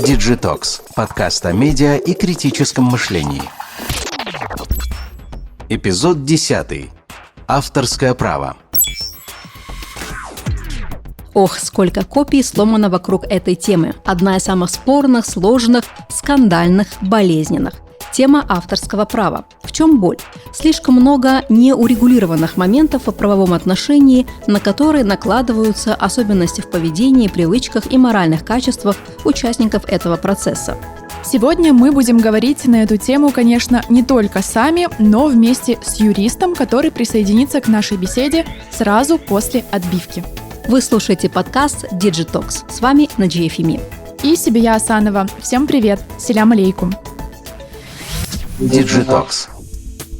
Digitox – подкаст о медиа и критическом мышлении. Эпизод 10. Авторское право. Ох, сколько копий сломано вокруг этой темы. Одна из самых спорных, сложных, скандальных, болезненных. Тема авторского права. В чем боль? Слишком много неурегулированных моментов в правовом отношении, на которые накладываются особенности в поведении, привычках и моральных качествах участников этого процесса. Сегодня мы будем говорить на эту тему, конечно, не только сами, но вместе с юристом, который присоединится к нашей беседе сразу после отбивки. Вы слушаете подкаст Digitox. С вами Наджия Фими. И Сибия Асанова. Всем привет. Селям алейкум. Digitox.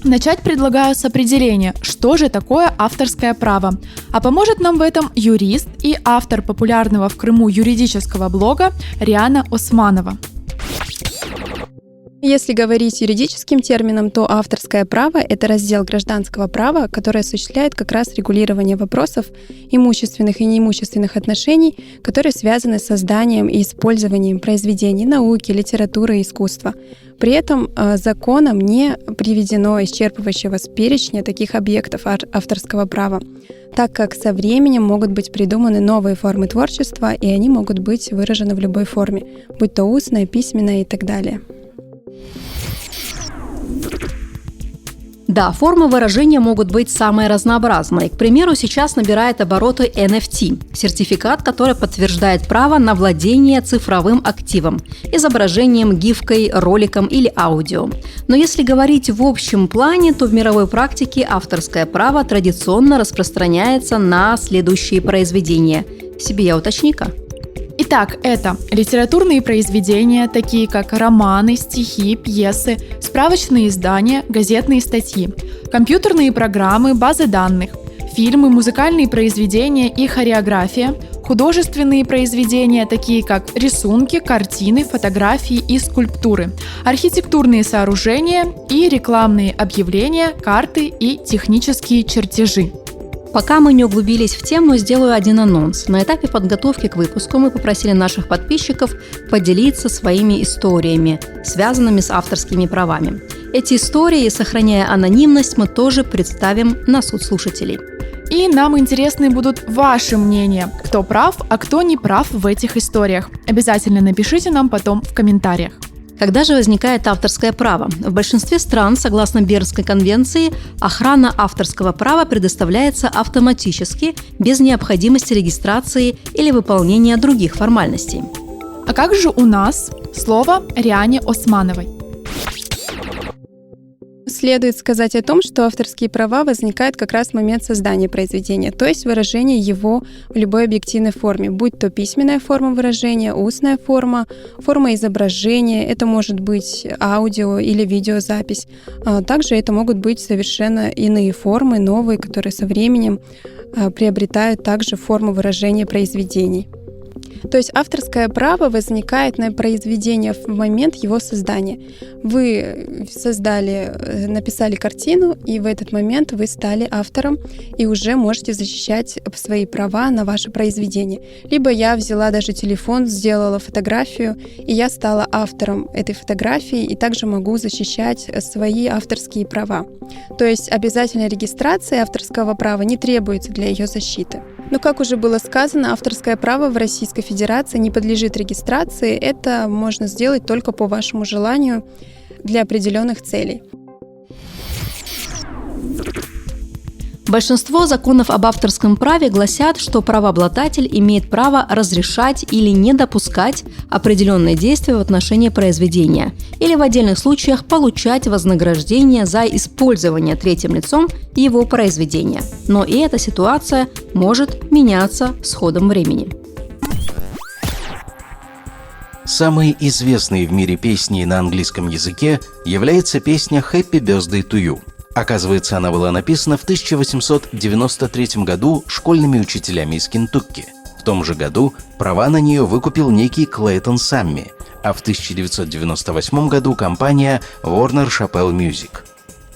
Начать предлагаю с определения, что же такое авторское право. А поможет нам в этом юрист и автор популярного в Крыму юридического блога Риана Османова. Если говорить юридическим термином, то авторское право — это раздел гражданского права, который осуществляет как раз регулирование вопросов имущественных и неимущественных отношений, которые связаны с созданием и использованием произведений науки, литературы и искусства. При этом законом не приведено исчерпывающего перечня таких объектов авторского права, так как со временем могут быть придуманы новые формы творчества, и они могут быть выражены в любой форме, будь то устная, письменная и так далее. Да, формы выражения могут быть самые разнообразные. К примеру, сейчас набирает обороты NFT – сертификат, который подтверждает право на владение цифровым активом – изображением, гифкой, роликом или аудио. Но если говорить в общем плане, то в мировой практике авторское право традиционно распространяется на следующие произведения. Сибия, уточни-ка. Итак, это литературные произведения, такие как романы, стихи, пьесы, справочные издания, газетные статьи, компьютерные программы, базы данных, фильмы, музыкальные произведения и хореография, художественные произведения, такие как рисунки, картины, фотографии и скульптуры, архитектурные сооружения и рекламные объявления, карты и технические чертежи. Пока мы не углубились в тему, сделаю один анонс. На этапе подготовки к выпуску мы попросили наших подписчиков поделиться своими историями, связанными с авторскими правами. Эти истории, сохраняя анонимность, мы тоже представим на суд слушателей. И нам интересны будут ваши мнения, кто прав, а кто не прав в этих историях. Обязательно напишите нам потом в комментариях. Когда же возникает авторское право? В большинстве стран, согласно Бернской конвенции, охрана авторского права предоставляется автоматически, без необходимости регистрации или выполнения других формальностей. А как же у нас? Слово Риане Османовой. Следует сказать о том, что авторские права возникают как раз в момент создания произведения, то есть выражения его в любой объективной форме, будь то письменная форма выражения, устная форма, форма изображения, это может быть аудио или видеозапись. Также это могут быть совершенно иные формы, новые, которые со временем приобретают также форму выражения произведений. То есть авторское право возникает на произведение в момент его создания. Вы написали картину, и в этот момент вы стали автором и уже можете защищать свои права на ваше произведение. Либо я взяла даже телефон, сделала фотографию, и я стала автором этой фотографии, и также могу защищать свои авторские права. То есть обязательная регистрация авторского права не требуется для ее защиты. Но, как уже было сказано, авторское право в Российской Федерации не подлежит регистрации. Это можно сделать только по вашему желанию для определенных целей. Большинство законов об авторском праве гласят, что правообладатель имеет право разрешать или не допускать определенные действия в отношении произведения или в отдельных случаях получать вознаграждение за использование третьим лицом его произведения. Но и эта ситуация может меняться с ходом времени. Самой известной в мире песней на английском языке является песня «Happy Birthday to You». Оказывается, она была написана в 1893 году школьными учителями из Кентукки. В том же году права на нее выкупил некий Клейтон Самми, а в 1998 году компания Warner Chappell Music.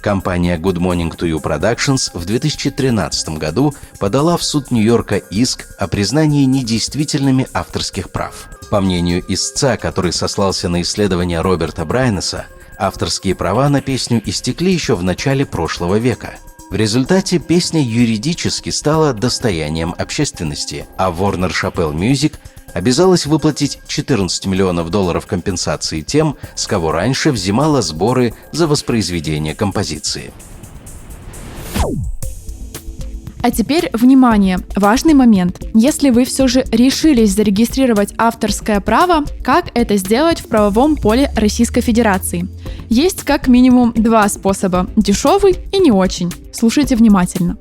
Компания Good Morning to You Productions в 2013 году подала в суд Нью-Йорка иск о признании недействительными авторских прав. По мнению истца, который сослался на исследования Роберта Брайнеса, авторские права на песню истекли еще в начале прошлого века. В результате песня юридически стала достоянием общественности, а Warner Chappell Music обязалась выплатить $14 миллионов компенсации тем, с кого раньше взимала сборы за воспроизведение композиции. А теперь, внимание, важный момент. Если вы все же решились зарегистрировать авторское право, как это сделать в правовом поле Российской Федерации? Есть как минимум два способа – дешевый и не очень. Слушайте внимательно.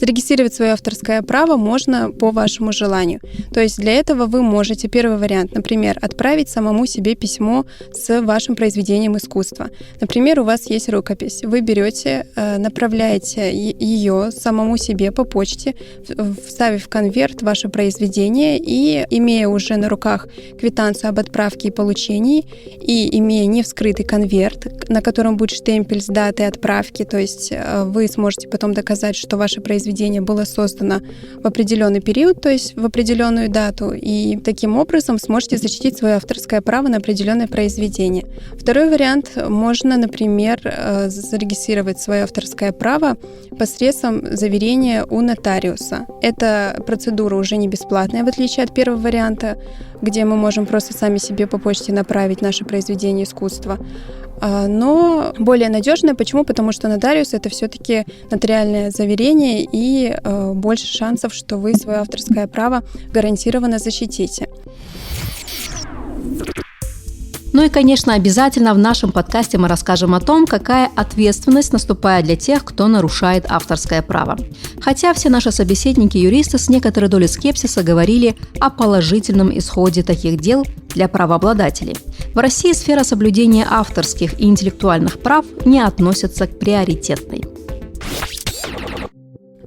Зарегистрировать свое авторское право можно по вашему желанию. То есть для этого вы можете, первый вариант, например, отправить самому себе письмо с вашим произведением искусства. Например, у вас есть рукопись. Вы берете, направляете ее самому себе по почте, вставив в конверт ваше произведение и, имея уже на руках квитанцию об отправке и получении, и имея не вскрытый конверт, на котором будет штемпель с датой отправки, то есть вы сможете потом доказать, что ваше произведение было создано в определенный период, то есть в определенную дату, и таким образом сможете защитить свое авторское право на определенное произведение. Второй вариант: можно, например, зарегистрировать свое авторское право посредством заверения у нотариуса. Эта процедура уже не бесплатная, в отличие от первого варианта, где мы можем просто сами себе по почте направить наше произведение искусства, но более надежная. Почему? Потому что нотариус — это все-таки нотариальное заверение, и больше шансов, что вы свое авторское право гарантированно защитите. Ну и, конечно, обязательно в нашем подкасте мы расскажем о том, какая ответственность наступает для тех, кто нарушает авторское право. Хотя все наши собеседники-юристы с некоторой долей скепсиса говорили о положительном исходе таких дел для правообладателей. В России сфера соблюдения авторских и интеллектуальных прав не относится к приоритетной.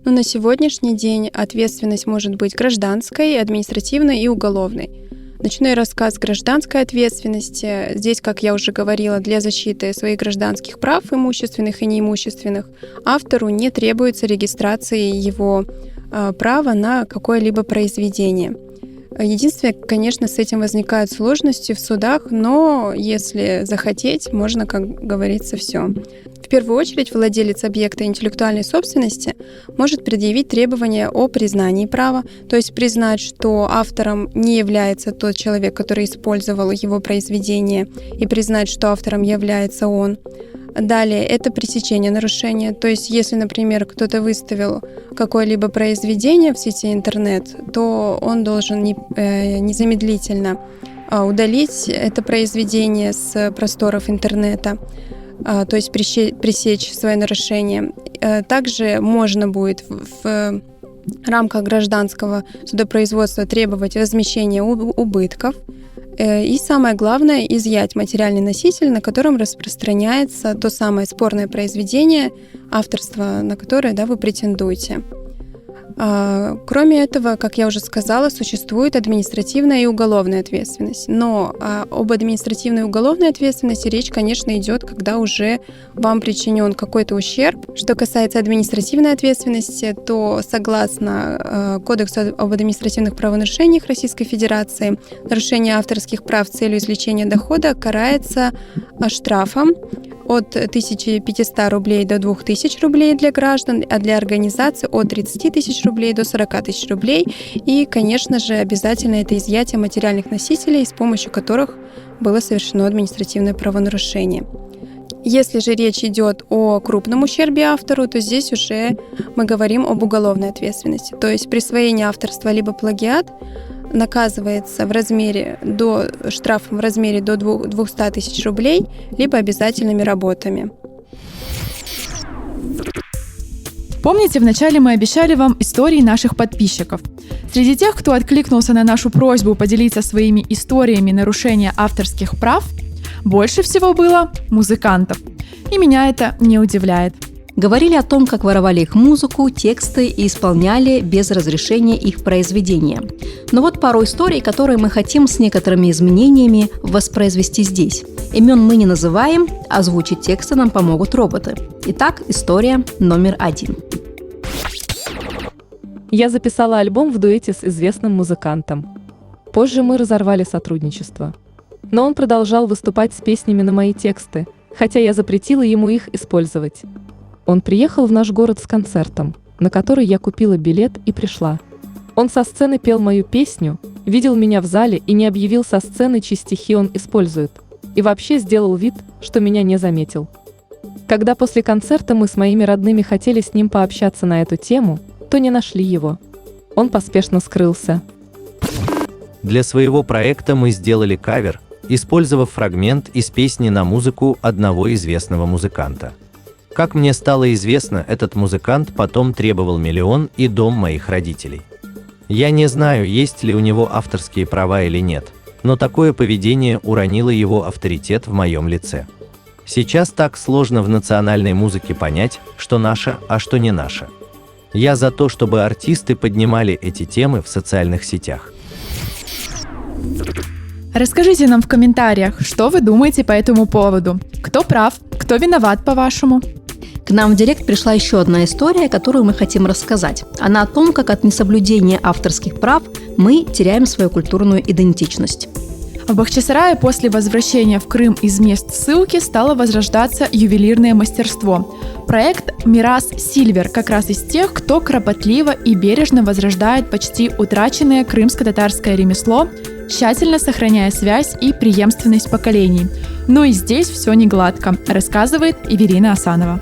Но на сегодняшний день ответственность может быть гражданской, административной и уголовной. Начну я рассказ с гражданской ответственности. Здесь, как я уже говорила, для защиты своих гражданских прав, имущественных и неимущественных, автору не требуется регистрации его права на какое-либо произведение. Единственное, конечно, с этим возникают сложности в судах, но если захотеть, можно, как говорится, все. В первую очередь, владелец объекта интеллектуальной собственности может предъявить требования о признании права, то есть признать, что автором не является тот человек, который использовал его произведение, и признать, что автором является он. Далее, это пресечение нарушения, то есть если, например, кто-то выставил какое-либо произведение в сети интернет, то он должен незамедлительно удалить это произведение с просторов интернета, то есть пресечь свое нарушение. Также можно будет в рамках гражданского судопроизводства требовать возмещения убытков. И самое главное, изъять материальный носитель, на котором распространяется то самое спорное произведение, авторство на которое вы претендуете. Кроме этого, как я уже сказала, существует административная и уголовная ответственность. Но об административной и уголовной ответственности речь, конечно, идет, когда уже вам причинен какой-то ущерб. Что касается административной ответственности, то согласно Кодексу об административных правонарушениях Российской Федерации, нарушение авторских прав с целью извлечения дохода карается штрафом от 1500 рублей до 2000 рублей для граждан, а для организаций от 30 тысяч рублей до 40 тысяч рублей. И, конечно же, обязательно это изъятие материальных носителей, с помощью которых было совершено административное правонарушение. Если же речь идет о крупном ущербе автору, то здесь уже мы говорим об уголовной ответственности. То есть присвоение авторства либо плагиат наказывается штрафом в размере до 200 тысяч рублей, либо обязательными работами. Помните, вначале мы обещали вам истории наших подписчиков. Среди тех, кто откликнулся на нашу просьбу поделиться своими историями нарушения авторских прав, больше всего было музыкантов. И меня это не удивляет. Говорили о том, как воровали их музыку, тексты и исполняли без разрешения их произведения. Но вот пару историй, которые мы хотим с некоторыми изменениями воспроизвести здесь. Имен мы не называем, озвучить тексты нам помогут роботы. Итак, история номер 1. Я записала альбом в дуэте с известным музыкантом. Позже мы разорвали сотрудничество. Но он продолжал выступать с песнями на мои тексты, хотя я запретила ему их использовать. Он приехал в наш город с концертом, на который я купила билет и пришла. Он со сцены пел мою песню, видел меня в зале и не объявил со сцены, чьи стихи он использует, и вообще сделал вид, что меня не заметил. Когда после концерта мы с моими родными хотели с ним пообщаться на эту тему, то не нашли его. Он поспешно скрылся. Для своего проекта мы сделали кавер, использовав фрагмент из песни на музыку одного известного музыканта. Как мне стало известно, этот музыкант потом требовал миллион и дом моих родителей. Я не знаю, есть ли у него авторские права или нет, но такое поведение уронило его авторитет в моем лице. Сейчас так сложно в национальной музыке понять, что наше, а что не наше. Я за то, чтобы артисты поднимали эти темы в социальных сетях. Расскажите нам в комментариях, что вы думаете по этому поводу. Кто прав, кто виноват, по-вашему? К нам в директ пришла еще одна история, которую мы хотим рассказать. Она о том, как от несоблюдения авторских прав мы теряем свою культурную идентичность. В Бахчисарае после возвращения в Крым из мест ссылки стало возрождаться ювелирное мастерство. Проект «Мирас Сильвер» как раз из тех, кто кропотливо и бережно возрождает почти утраченное крымско-татарское ремесло, тщательно сохраняя связь и преемственность поколений. Но и здесь все не гладко, рассказывает Эвелина Асанова.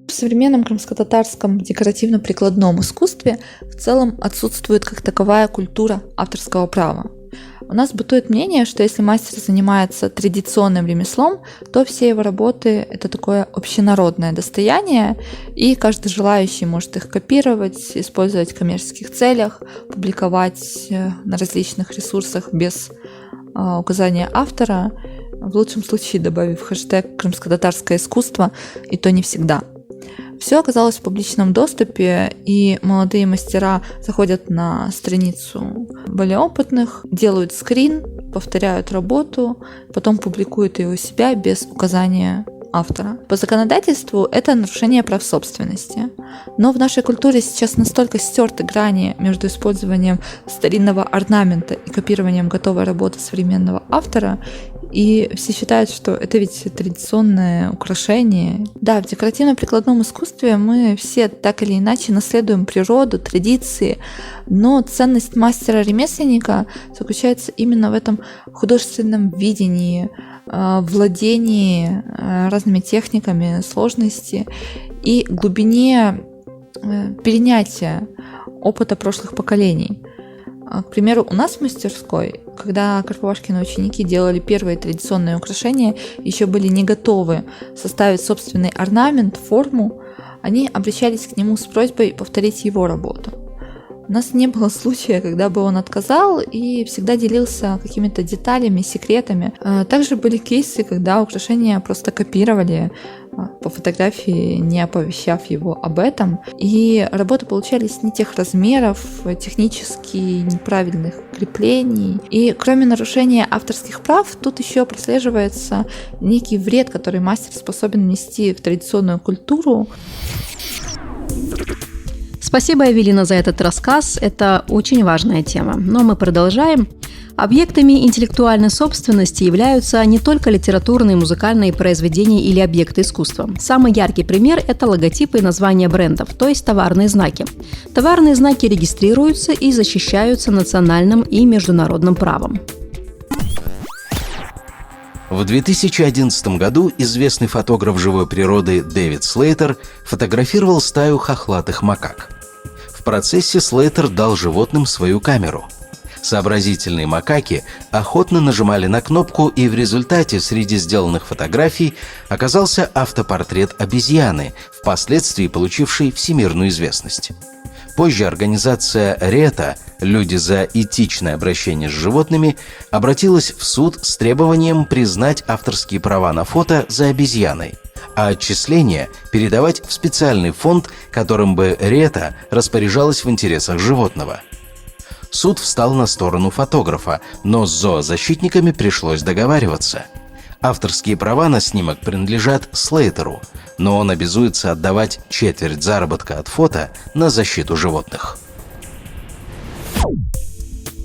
В современном крымско-татарском декоративно-прикладном искусстве в целом отсутствует как таковая культура авторского права. У нас бытует мнение, что если мастер занимается традиционным ремеслом, то все его работы – это такое общенародное достояние, и каждый желающий может их копировать, использовать в коммерческих целях, публиковать на различных ресурсах без указания автора, в лучшем случае добавив хэштег «крымско-татарское искусство», и то не всегда. Все оказалось в публичном доступе, и молодые мастера заходят на страницу более опытных, делают скрин, повторяют работу, потом публикуют ее у себя без указания автора. По законодательству это нарушение прав собственности. Но в нашей культуре сейчас настолько стерты грани между использованием старинного орнамента и копированием готовой работы современного автора, и все считают, что это ведь традиционное украшение. Да, в декоративно-прикладном искусстве мы все так или иначе наследуем природу, традиции, но ценность мастера-ремесленника заключается именно в этом художественном видении, владении разными техниками, сложности и глубине перенятия опыта прошлых поколений. К примеру, у нас в мастерской, когда Карповашкины ученики делали первые традиционные украшения, еще были не готовы составить собственный орнамент, форму, они обращались к нему с просьбой повторить его работу. У нас не было случая, когда бы он отказал и всегда делился какими-то деталями, секретами. Также были кейсы, когда украшения просто копировали по фотографии, не оповещав его об этом. И работы получались не тех размеров, технически неправильных креплений. И кроме нарушения авторских прав, тут еще прослеживается некий вред, который мастер способен нести в традиционную культуру. Спасибо, Эвелина, за этот рассказ. Это очень важная тема. Но мы продолжаем. Объектами интеллектуальной собственности являются не только литературные и музыкальные произведения или объекты искусства. Самый яркий пример – это логотипы и названия брендов, то есть товарные знаки. Товарные знаки регистрируются и защищаются национальным и международным правом. В 2011 году известный фотограф живой природы Дэвид Слейтер фотографировал стаю хохлатых макак. В процессе Слейтер дал животным свою камеру. Сообразительные макаки охотно нажимали на кнопку, и в результате среди сделанных фотографий оказался автопортрет обезьяны, впоследствии получивший всемирную известность. Позже организация РЕТА «Люди за этичное обращение с животными» обратилась в суд с требованием признать авторские права на фото за обезьяной, а отчисления передавать в специальный фонд, которым бы Рета распоряжалась в интересах животного. Суд встал на сторону фотографа, но с зоозащитниками пришлось договариваться. Авторские права на снимок принадлежат Слейтеру, но он обязуется отдавать четверть заработка от фото на защиту животных.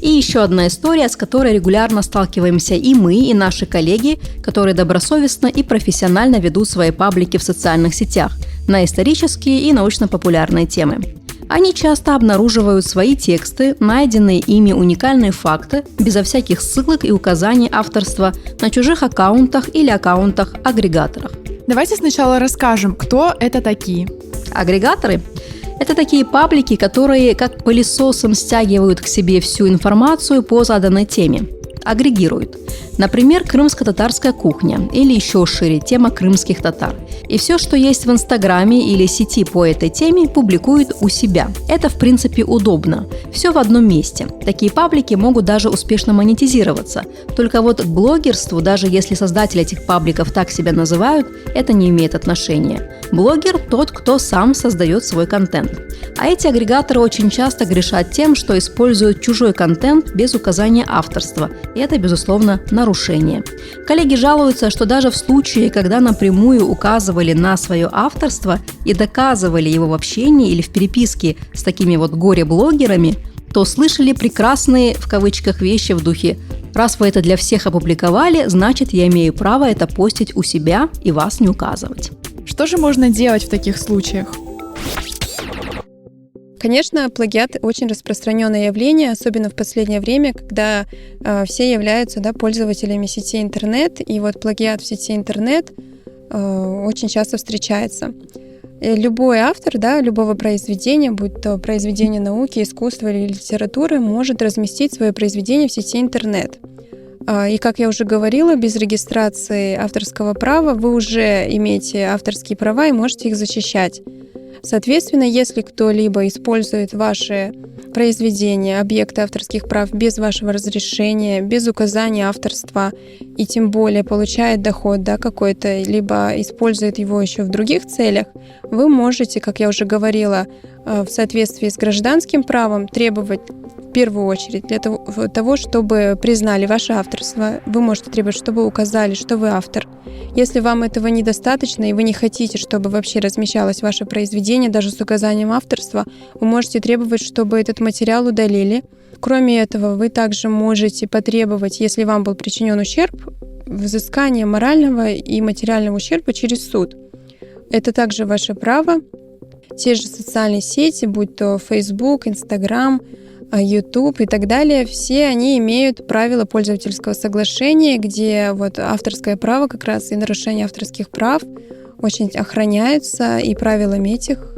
И еще одна история, с которой регулярно сталкиваемся и мы, и наши коллеги, которые добросовестно и профессионально ведут свои паблики в социальных сетях на исторические и научно-популярные темы. Они часто обнаруживают свои тексты, найденные ими уникальные факты, безо всяких ссылок и указаний авторства на чужих аккаунтах или аккаунтах-агрегаторах. Давайте сначала расскажем, кто это такие. Агрегаторы – это такие паблики, которые как пылесосом стягивают к себе всю информацию по заданной теме, агрегируют. Например, крымско-татарская кухня или еще шире тема крымских татар. И все, что есть в Инстаграме или сети по этой теме, публикуют у себя. Это, в принципе, удобно. Все в одном месте. Такие паблики могут даже успешно монетизироваться. Только вот к блогерству, даже если создатели этих пабликов так себя называют, это не имеет отношения. Блогер – тот, кто сам создает свой контент. А эти агрегаторы очень часто грешат тем, что используют чужой контент без указания авторства. И это, безусловно, нарушение. Коллеги жалуются, что даже в случае, когда напрямую указывали на свое авторство и доказывали его в общении или в переписке с такими вот горе-блогерами, то слышали прекрасные, в кавычках, вещи в духе: «Раз вы это для всех опубликовали, значит, я имею право это постить у себя и вас не указывать». Что же можно делать в таких случаях? Конечно, плагиат очень распространенное явление, особенно в последнее время, когда все являются пользователями сети интернет, и вот плагиат в сети интернет очень часто встречается. Любой автор любого произведения, будь то произведение науки, искусства или литературы, может разместить свое произведение в сети интернет. И, как я уже говорила, без регистрации авторского права вы уже имеете авторские права и можете их защищать. Соответственно, если кто-либо использует ваши произведения, объекты авторских прав без вашего разрешения, без указания авторства, и тем более получает доход какой-то, либо использует его еще в других целях, вы можете, как я уже говорила, в соответствии с гражданским правом требовать в первую очередь для того, чтобы признали ваше авторство. Вы можете требовать, чтобы указали, что вы автор. Если вам этого недостаточно и вы не хотите, чтобы вообще размещалось ваше произведение даже с указанием авторства, вы можете требовать, чтобы этот материал удалили. Кроме этого, вы также можете потребовать, если вам был причинен ущерб, взыскание морального и материального ущерба через суд. Это также ваше право. Те же социальные сети, будь то Facebook, Instagram, YouTube и так далее, все они имеют правила пользовательского соглашения, где авторское право как раз и нарушение авторских прав очень охраняются и правилами этих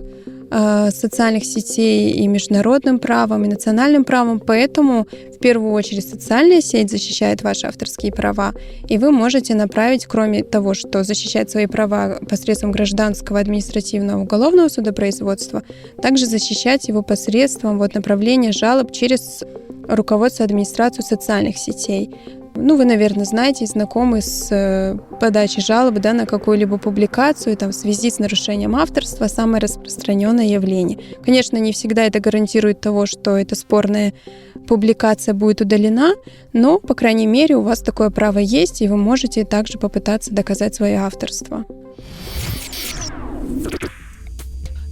социальных сетей, и международным правом, и национальным правом. Поэтому в первую очередь социальная сеть защищает ваши авторские права, и вы можете направить, кроме того, что защищать свои права посредством гражданского, административного, уголовного судопроизводства, также защищать его посредством направления жалоб через руководство администрации социальных сетей. Вы, наверное, знаете и знакомы с подачей жалобы на какую-либо публикацию в связи с нарушением авторства, самое распространенное явление. Конечно, не всегда это гарантирует того, что эта спорная публикация будет удалена, но, по крайней мере, у вас такое право есть, и вы можете также попытаться доказать свое авторство.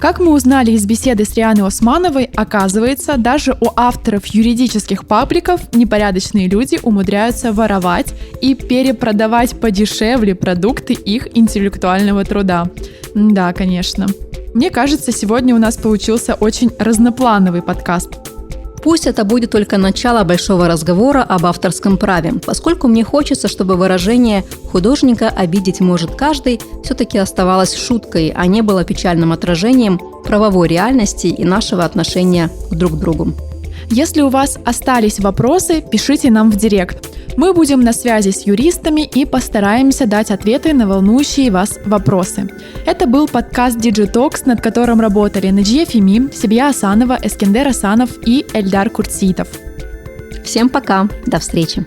Как мы узнали из беседы с Рианой Османовой, оказывается, даже у авторов юридических пабликов непорядочные люди умудряются воровать и перепродавать подешевле продукты их интеллектуального труда. Да, конечно. Мне кажется, сегодня у нас получился очень разноплановый подкаст. Пусть это будет только начало большого разговора об авторском праве, поскольку мне хочется, чтобы выражение «художника обидеть может каждый» все-таки оставалось шуткой, а не было печальным отражением правовой реальности и нашего отношения друг к другу. Если у вас остались вопросы, пишите нам в директ. Мы будем на связи с юристами и постараемся дать ответы на волнующие вас вопросы. Это был подкаст DigiTalks, над которым работали Наджия Фими, Себия Асанова, Эскендер Асанов и Эльдар Куртситов. Всем пока, до встречи!